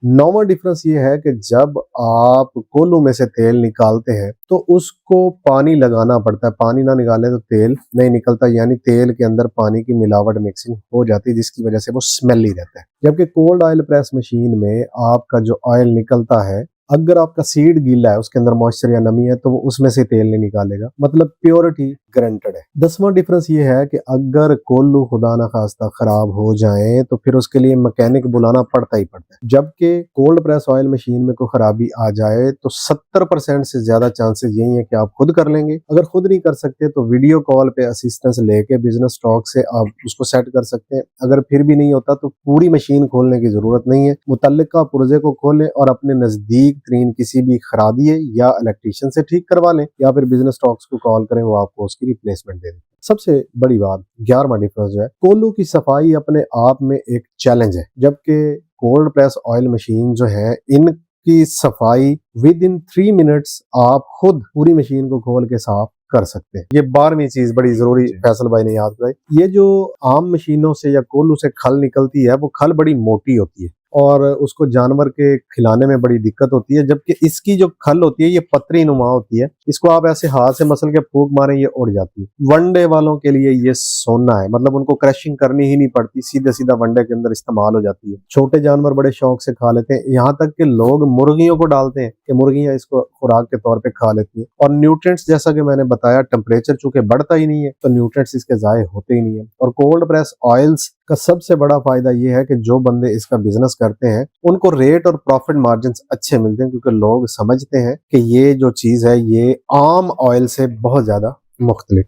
Normal difference ये है कि जब आप कोल्हू में से तेल निकालते हैं तो उसको पानी लगाना पड़ता है। पानी ना निकालें तो तेल नहीं निकलता, यानी तेल के अंदर पानी की मिलावट मिक्सिंग हो जाती है, जिसकी वजह से वो स्मेली रहता है। जबकि कोल्ड ऑयल प्रेस मशीन में आपका जो ऑयल निकलता है, अगर आपका सीड गीला है, उसके अंदर मॉइस्चर या नमी है, तो वो उसमें से तेल नहीं निकालेगा, मतलब प्योरिटी गारंटेड है। 10वां डिफरेंस ये है कि अगर कोल्हू खुदा ना खास्ता खराब हो जाए तो फिर उसके लिए मैकेनिक बुलाना पड़ता ही पड़ता है। जबकि कोल्ड प्रेस ऑयल मशीन में कोई खराबी आ जाए तो 70% से ज्यादा चांसेस यही है कि आप खुद कर लेंगे। अगर खुद नहीं कर सकते तो वीडियो कॉल पे असिस्टेंस लेके बिजनेस टॉक से आप उसको सेट कर सकते हैं। अगर फिर भी नहीं होता तो पूरी मशीन खोलने की जरूरत नहीं है, मुतल्लिका पुर्जे को खोलें और अपने नजदीक तरीन किसी भी खरादिए या इलेक्ट्रीशियन से ठीक करवा लें, या फिर बिजनेस टॉक्स को कॉल करें, वो आपको उसकी रिप्लेसमेंट दे दें। सबसे बड़ी बात 11वां डिफरेंस जो है, कोल्हू की सफाई अपने आप में एक चैलेंज है, जबकि कोल्ड प्रेस ऑयल मशीन जो है इनकी सफाई विद इन 3 मिनट्स आप खुद पूरी मशीन को खोल के साफ कर सकते हैं। ये 12वीं चीज बड़ी जरूरी फैसल भाई ने याद कराई। ये जो आम मशीनों से या कोल्हू से खल निकलती है, वो खल बड़ी मोटी होती है और उसको जानवर के खिलाने में बड़ी दिक्कत होती है, जबकि इसकी जो खल होती है ये पतरी नुमा होती है। इसको आप ऐसे हाथ से मसल के फूंक मारें, ये उड़ जाती है। वनडे वालों के लिए ये सोना है, मतलब उनको क्रशिंग करनी ही नहीं पड़ती, सीधे सीधा वनडे के अंदर इस्तेमाल हो जाती है। छोटे जानवर बड़े शौक से खा लेते हैं, यहाँ तक कि लोग मुर्गियों को डालते हैं कि मुर्गियां इसको खुराक के तौर पे खा लेती हैं। और न्यूट्रिएंट्स, जैसा कि मैंने बताया, टेम्परेचर चूंकि बढ़ता ही नहीं है तो न्यूट्रिएंट्स इसके जाए होते ही नहीं है। और कोल्ड प्रेस ऑयल्स का सबसे बड़ा फायदा ये है कि जो बंदे इसका बिजनेस करते हैं उनको रेट और प्रॉफिट मार्जिन अच्छे मिलते हैं, क्योंकि लोग समझते हैं कि ये जो चीज है ये आम ऑयल से बहुत ज्यादा मुख्तलिफ